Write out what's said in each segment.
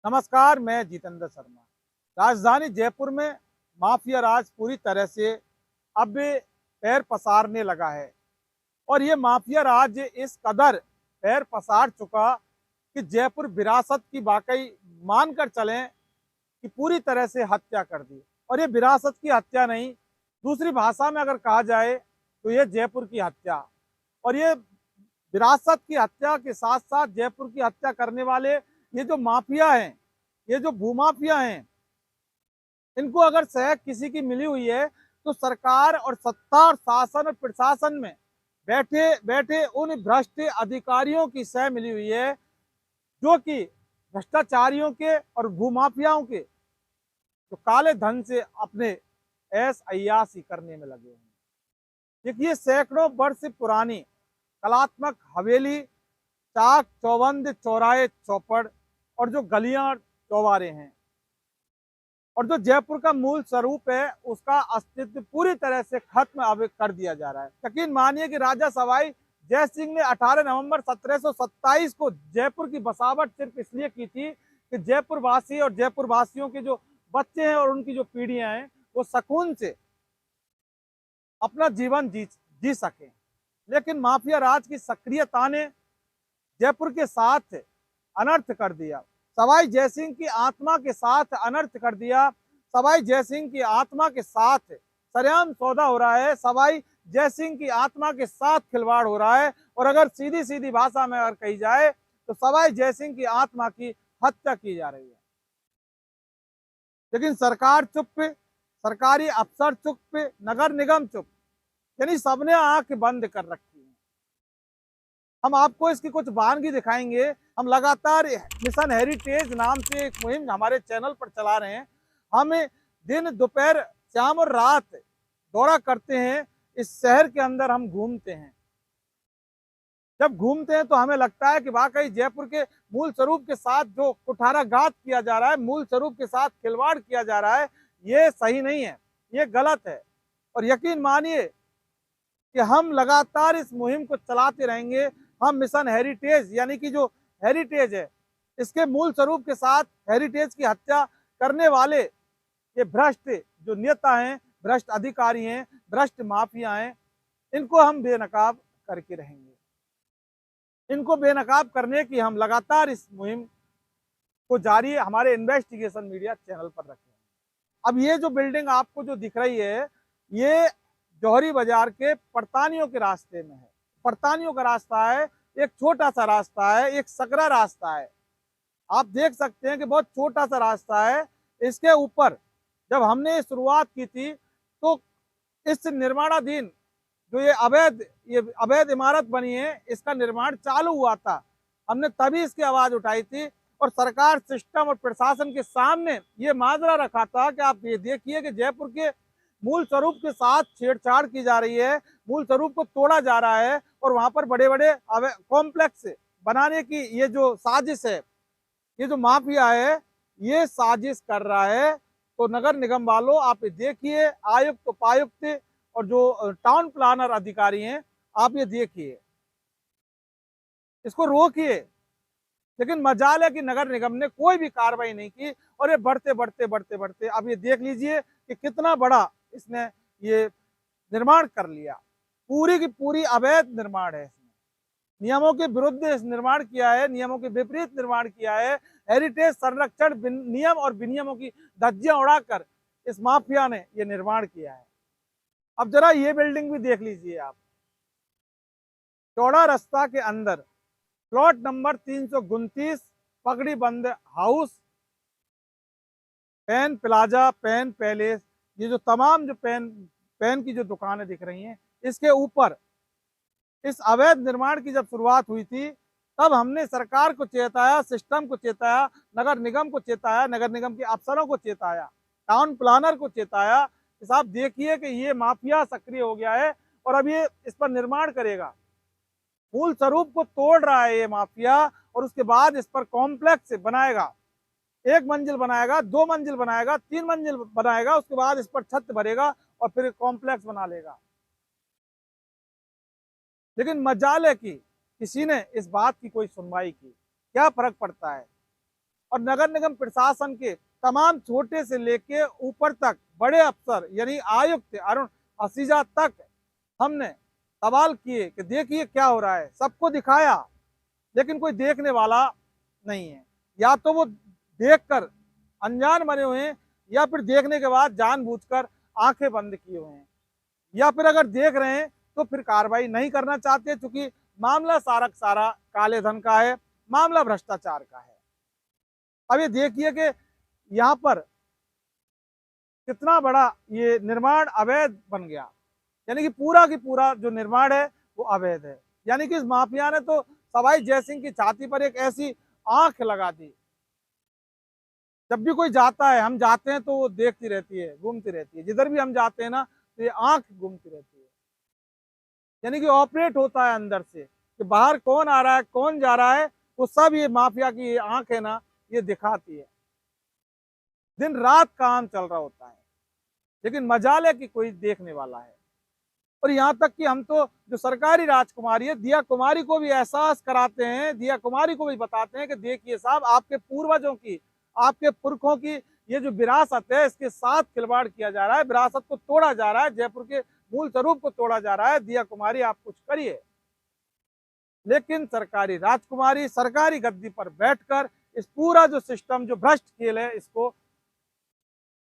नमस्कार, मैं जितेंद्र शर्मा। राजधानी जयपुर में माफिया राज पूरी तरह से अब पैर पसारने लगा है और ये माफिया राज इस कदर पैर पसार चुका कि जयपुर विरासत की वाकई मानकर चलें कि पूरी तरह से हत्या कर दी। और ये विरासत की हत्या नहीं, दूसरी भाषा में अगर कहा जाए तो ये जयपुर की हत्या। और ये विरासत की हत्या के साथ साथ जयपुर की हत्या करने वाले ये जो माफिया हैं, ये जो भूमाफिया हैं, इनको अगर सहग किसी की मिली हुई है तो सरकार और सत्ता और शासन और प्रशासन में बैठे बैठे उन भ्रष्ट अधिकारियों की सह मिली हुई है जो कि भ्रष्टाचारियों के और भूमाफियाओं के जो काले धन से अपने ऐश अय्यासी करने में लगे हैं। देखिए, सैकड़ों वर्ष पुरानी कलात्मक हवेली, चाक चौबंद, चौराहे चौपड़ और जो गलियां चौबारे हैं और जो जयपुर का मूल स्वरूप है, उसका अस्तित्व पूरी तरह से खत्म अब कर दिया जा रहा है। यकीन मानिए कि राजा सवाई जय सिंह ने 18 नवंबर 1727 को जयपुर की बसावट सिर्फ इसलिए की थी कि जयपुर वासी और जयपुर वासियों के जो बच्चे हैं और उनकी जो पीढ़ियां हैं वो सुकून से अपना जीवन जी सकें। लेकिन माफिया राज की सक्रियता ने जयपुर के साथ अनर्थ कर दिया। सवाई जयसिंह की आत्मा के साथ अनर्थ कर दिया। सवाई जयसिंह की आत्मा के साथ सरेआम सौदा हो रहा है। सवाई जयसिंह की आत्मा के साथ खिलवाड़ हो रहा है। और अगर सीधी सीधी भाषा में अगर कही जाए तो सवाई जयसिंह की आत्मा की हत्या की जा रही है। लेकिन सरकार चुप, सरकारी अफसर चुप, नगर निगम चुप, यानी सबने आंख बंद कर रखी है। हम आपको इसकी कुछ वानगी दिखाएंगे। हम लगातार मिशन हेरिटेज नाम से एक मुहिम हमारे चैनल पर चला रहे हैं। हम दिन दोपहर शाम और रात दौरा करते हैं। इस शहर के अंदर हम घूमते हैं। जब घूमते हैं तो हमें लगता है कि वाकई जयपुर के मूल स्वरूप के साथ जो कुठाराघात किया जा रहा है, मूल स्वरूप के साथ खिलवाड़ किया जा रहा है, ये सही नहीं है, ये गलत है। और यकीन मानिए कि हम लगातार इस मुहिम को चलाते रहेंगे। हम मिशन हेरिटेज यानी कि जो हेरिटेज है, इसके मूल स्वरूप के साथ हेरिटेज की हत्या करने वाले ये भ्रष्ट जो नेता हैं, भ्रष्ट अधिकारी हैं, भ्रष्ट माफिया हैं, इनको हम बेनकाब करके रहेंगे। इनको बेनकाब करने की हम लगातार इस मुहिम को जारी हमारे इन्वेस्टिगेशन मीडिया चैनल पर रखें। अब ये जो बिल्डिंग आपको जो दिख रही है, ये जौहरी बाजार के पड़तानियों के रास्ते में है। पड़तानियों का रास्ता है, एक छोटा सा रास्ता है, एक सकरा रास्ता है। आप देख सकते हैं कि बहुत छोटा सा रास्ता है। इसके ऊपर जब हमने शुरुआत की थी तो इस निर्माणाधीन जो ये अवैध इमारत बनी है, इसका निर्माण चालू हुआ था। हमने तभी इसकी आवाज उठाई थी और सरकार, सिस्टम और प्रशासन के सामने ये माजरा रखा था कि आप ये देखिए कि जयपुर के मूल स्वरूप के साथ छेड़छाड़ की जा रही है, मूल स्वरूप को तोड़ा जा रहा है और वहां पर बड़े बड़े कॉम्प्लेक्स बनाने की ये जो साजिश है, ये जो माफिया है, ये साजिश कर रहा है। तो नगर निगम वालों, आप देखिए, आयुक्त, उपायुक्त और जो टाउन प्लानर अधिकारी हैं, आप ये देखिए, इसको रोकिए। लेकिन मजाल है कि नगर निगम ने कोई भी कार्रवाई नहीं की और ये बढ़ते बढ़ते बढ़ते बढ़ते अब ये देख लीजिए कि कितना बड़ा इसने ये निर्माण कर लिया। पूरी की पूरी अवैध निर्माण है। इसने नियमों के विरुद्ध इस निर्माण किया है, नियमों के विपरीत निर्माण किया है। हेरिटेज संरक्षण नियम और विनियमों की धज्जियां उड़ाकर इस माफिया ने ये निर्माण किया है। अब जरा ये बिल्डिंग भी देख लीजिए आप। चौड़ा रास्ता के अंदर प्लॉट नंबर 329, पगड़ी बंद house, pen plaza, pen palace, ये जो तमाम जो पेन की जो दुकानें दिख रही हैं, इसके ऊपर इस अवैध निर्माण की जब शुरुआत हुई थी तब हमने सरकार को चेताया, सिस्टम को चेताया, नगर निगम को चेताया, नगर निगम के अफसरों को चेताया, टाउन प्लानर को चेताया कि साहब देखिए कि ये माफिया सक्रिय हो गया है और अब ये इस पर निर्माण करेगा। मूल स्वरूप को तोड़ रहा है ये माफिया और उसके बाद इस पर कॉम्प्लेक्स बनाएगा। 1 मंजिल बनाएगा, 2 मंजिल बनाएगा, 3 मंजिल बनाएगा, उसके बाद इस पर छत भरेगा और फिर कॉम्प्लेक्स बना लेगा। लेकिन मजाल है कि किसी ने इस बात की कोई सुनवाई की। क्या फर्क पड़ता है? और नगर निगम प्रशासन के तमाम छोटे से लेके ऊपर तक बड़े अफसर यानी आयुक्त अरुण असीजा तक हमने सवाल किए कि देखिए क्या हो रहा है, सबको दिखाया, लेकिन कोई देखने वाला नहीं है। या तो वो देखकर अनजान बने हुए हैं या फिर देखने के बाद जानबूझकर आंखें बंद किए हुए हैं, या फिर अगर देख रहे हैं तो फिर कार्रवाई नहीं करना चाहते, क्योंकि मामला सारा सारा काले धन का है, मामला भ्रष्टाचार का है। अब ये देखिए कि यहाँ पर कितना बड़ा ये निर्माण अवैध बन गया, यानी कि पूरा की पूरा जो निर्माण है वो अवैध है। यानी कि इस माफिया ने तो सवाई जयसिंह की छाती पर एक ऐसी आंख लगा दी, जब भी कोई जाता है, हम जाते हैं तो वो देखती रहती है, घूमती रहती है, जिधर भी हम जाते हैं ना तो ये आंख घूमती रहती है। यानी कि ऑपरेट होता है अंदर से कि बाहर कौन आ रहा है कौन जा रहा है, वो सब ये माफिया की ये आंख है ना, ये दिखाती है। दिन रात काम चल रहा होता है, लेकिन मजाल है कि कोई देखने वाला है। और यहाँ तक कि हम तो जो सरकारी राजकुमारी है दिया कुमारी को भी एहसास कराते हैं, दिया कुमारी को भी बताते हैं कि देखिए साहब, आपके पूर्वजों की, आपके पुरखों की ये जो विरासत है इसके साथ खिलवाड़ किया जा रहा है, विरासत को तोड़ा जा रहा है, जयपुर के मूल स्वरूप को तोड़ा जा रहा है। दिया कुमारी आप कुछ करिए। लेकिन सरकारी राजकुमारी सरकारी गद्दी पर बैठकर इस पूरा जो सिस्टम, जो भ्रष्ट खेल है, इसको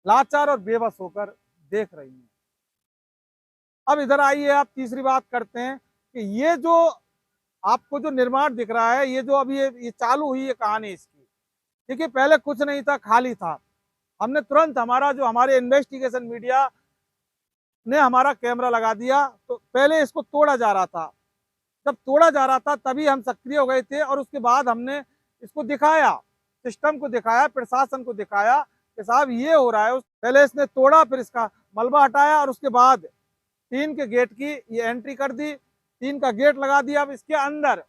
लाचार और बेबस होकर देख रही है। अब इधर आइए, आप तीसरी बात करते हैं कि ये जो आपको जो निर्माण दिख रहा है, ये जो अभी ये चालू हुई है कहानी इसकी, देखिए पहले कुछ नहीं था, खाली था। हमने तुरंत हमारा जो हमारे इन्वेस्टिगेशन मीडिया ने हमारा कैमरा लगा दिया, तो पहले इसको तोड़ा जा रहा था। जब तोड़ा जा रहा था तभी हम सक्रिय हो गए थे, और उसके बाद हमने इसको दिखाया, सिस्टम को दिखाया, प्रशासन को दिखाया कि साहब ये हो रहा है। पहले इसने तोड़ा, फिर इसका मलबा हटाया, और उसके बाद 3 के गेट की ये एंट्री कर दी, 3 का गेट लगा दिया। अब इसके अंदर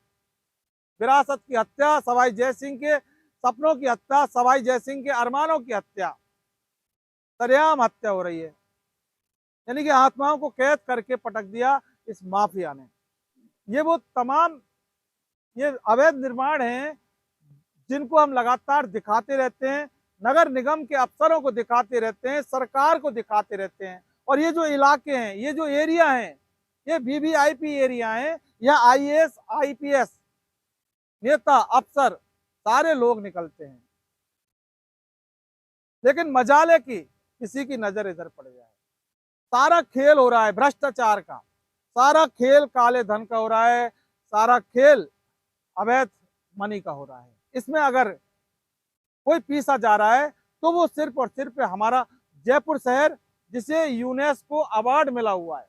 विरासत की हत्या, सवाई जयसिंह के सपनों की हत्या, सवाई जयसिंह के अरमानों की हत्या, सरेआम हत्या हो रही है। यानी कि आत्माओं को कैद करके पटक दिया इस माफिया ने। ये वो तमाम ये अवैध निर्माण हैं जिनको हम लगातार दिखाते रहते हैं, नगर निगम के अफसरों को दिखाते रहते हैं, सरकार को दिखाते रहते हैं। और ये जो इलाके हैं, ये जो एरिया हैं, ये वीवीआईपी एरिया हैं, या आईएएस आईपीएस नेता अफसर सारे लोग निकलते हैं। लेकिन मजाल है कि किसी की नजर इधर पड़ जाए। सारा खेल हो रहा है भ्रष्टाचार का, सारा खेल काले धन का हो रहा है, सारा खेल अवैध मनी का हो रहा है। इसमें अगर कोई पीसा जा रहा है तो वो सिर्फ और सिर्फ हमारा जयपुर शहर, जिसे यूनेस्को अवार्ड मिला हुआ है,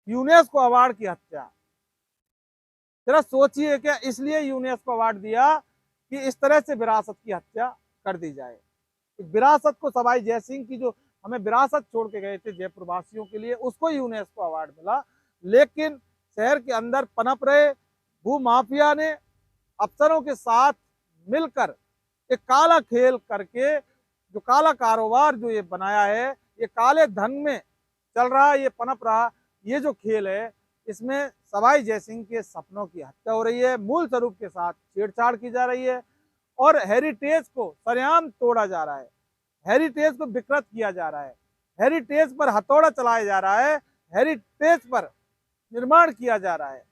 यूनेस्को अवार्ड की हत्या। जरा सोचिए, क्या इसलिए यूनेस्को अवार्ड दिया कि इस तरह से विरासत की हत्या कर दी जाए। विरासत को, सवाई जयसिंह की जो हमें विरासत छोड़ के गए थे जयपुर वासियों के लिए, उसको यूनेस्को अवार्ड मिला, लेकिन शहर के अंदर पनप रहे भू माफिया ने अफसरों के साथ मिलकर एक काला खेल करके, जो काला कारोबार जो ये बनाया है, ये काले धन में चल रहा, ये पनप रहा, ये जो खेल है, इसमें सवाई जयसिंह के सपनों की हत्या हो रही है, मूल स्वरूप के साथ छेड़छाड़ की जा रही है, और हेरिटेज को सरेआम तोड़ा जा रहा है, हेरिटेज को विकृत किया जा रहा है, हेरिटेज पर हथौड़ा चलाया जा रहा है, हेरिटेज पर निर्माण किया जा रहा है,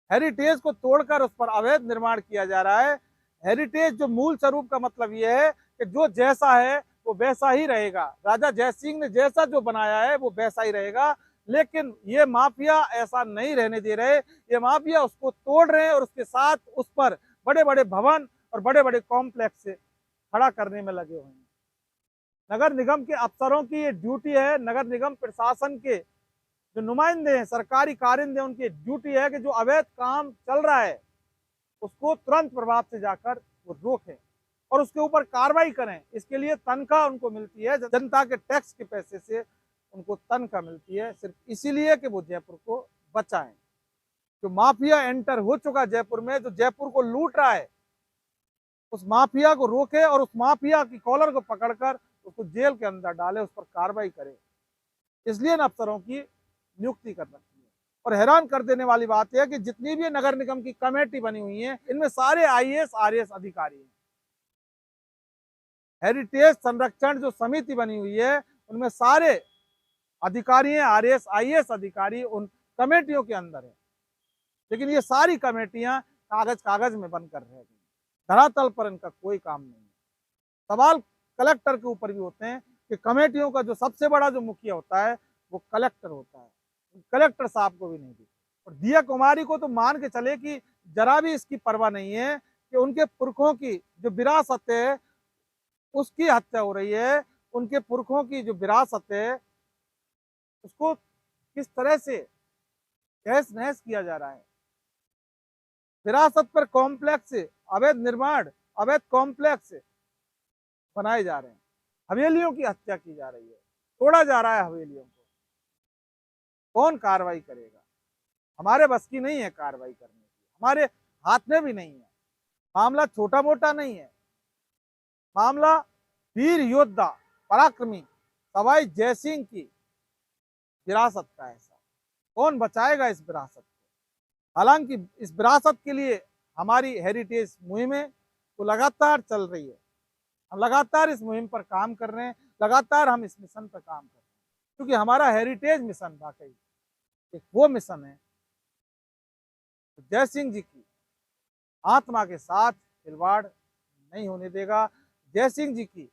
हेरिटेज को तोड़कर उस पर अवैध निर्माण किया जा रहा है। हेरिटेज जो मूल स्वरूप का मतलब यह है कि जो जैसा है वो वैसा ही रहेगा, राजा जयसिंह ने जैसा जो बनाया है वो वैसा ही रहेगा। लेकिन ये माफिया ऐसा नहीं रहने दे रहे, ये माफिया उसको तोड़ रहे हैं, और उसके साथ उस पर बड़े बड़े भवन और बड़े बड़े कॉम्प्लेक्स खड़ा करने में लगे हुए हैं। नगर निगम के अफसरों की ये ड्यूटी है, नगर निगम प्रशासन के जो नुमाइंदे हैं, सरकारी कारिंदे, उनकी ड्यूटी है कि जो अवैध काम चल रहा है उसको तुरंत प्रभाव से जाकर वो रोकें और उसके ऊपर कार्रवाई करें। इसके लिए तनख्वाह उनको मिलती है, जनता के टैक्स के पैसे से उनको तनख्वाह मिलती है, सिर्फ इसीलिए कि वो जयपुर को बचाएं। जो माफिया एंटर हो चुका जयपुर में, जो जयपुर को लूट रहा है, उस माफिया को रोके और उस माफिया की कॉलर को पकड़कर उसको जेल के अंदर डाले, उस पर कार्रवाई करे। इसलिए इन अफसरों की नियुक्ति कर रखी है। और हैरान कर देने वाली बात है कि जितनी भी नगर निगम की कमेटी बनी हुई है, इनमें सारे आईएएस आरएएस अधिकारी हैं। हेरिटेज संरक्षण जो समिति बनी हुई है उनमें सारे अधिकारी हैं, आरएस आईएएस अधिकारी उन कमेटियों के अंदर है। लेकिन ये सारी कमेटियां कागज में बनकर रह गई, धरातल पर इनका कोई काम नहीं है। सवाल कलेक्टर के ऊपर भी होते हैं कि कमेटियों का जो सबसे बड़ा जो मुखिया होता है वो कलेक्टर होता है, कलेक्टर साहब को भी नहीं दी। और दिया कुमारी को तो मान के चले कि जरा भी इसकी परवाह नहीं है कि उनके पुरखों की जो विरासत है उसकी हत्या हो रही है, उनके पुरखों की जो विरासत है उसको किस तरह से तहस नहस किया जा रहा है। विरासत पर कॉम्प्लेक्स, अवैध निर्माण, अवैध कॉम्प्लेक्स बनाए जा रहे हैं, हवेलियों की हत्या की जा रही है, तोड़ा जा रहा है हवेलियों को। कौन कार्रवाई करेगा? हमारे बस की नहीं है कार्रवाई करने की, हमारे हाथ में भी नहीं है। मामला छोटा मोटा नहीं है, मामला वीर योद्धा पराक्रमी सवाई जयसिंह की विरासत का है। कौन बचाएगा इस विरासत को? हालांकि इस विरासत के लिए हमारी हेरिटेज मुहिमें तो लगातार चल रही है, हम लगातार इस मुहिम पर काम कर रहे हैं, लगातार हम इस मिशन पर काम कर रहे हैं, क्योंकि हमारा हेरिटेज मिशन वाकई एक वो मिशन है जयसिंह जी की आत्मा के साथ खिलवाड़ नहीं होने देगा, जयसिंह जी की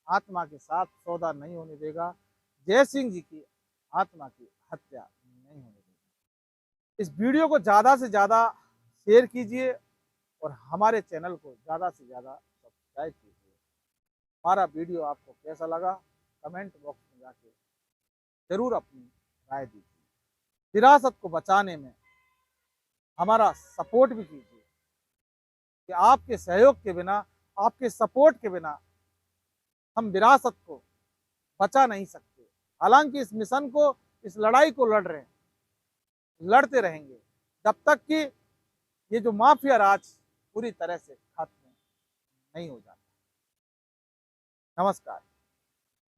आत्मा के साथ सौदा नहीं होने देगा, जयसिंह जी की आत्मा की हत्या नहीं होने देगा। इस वीडियो को ज़्यादा से ज़्यादा शेयर कीजिए और हमारे चैनल को ज़्यादा से ज़्यादा सब्सक्राइब कीजिए। हमारा वीडियो आपको कैसा लगा कमेंट बॉक्स में जाके ज़रूर अपनी राय दीजिए। विरासत को बचाने में हमारा सपोर्ट भी कीजिए कि आपके सहयोग के बिना, आपके सपोर्ट के बिना हम विरासत को बचा नहीं सकते। हालांकि इस मिशन को, इस लड़ाई को लड़ रहे हैं, लड़ते रहेंगे जब तक कि ये जो माफिया राज पूरी तरह से खत्म नहीं हो जाता। नमस्कार।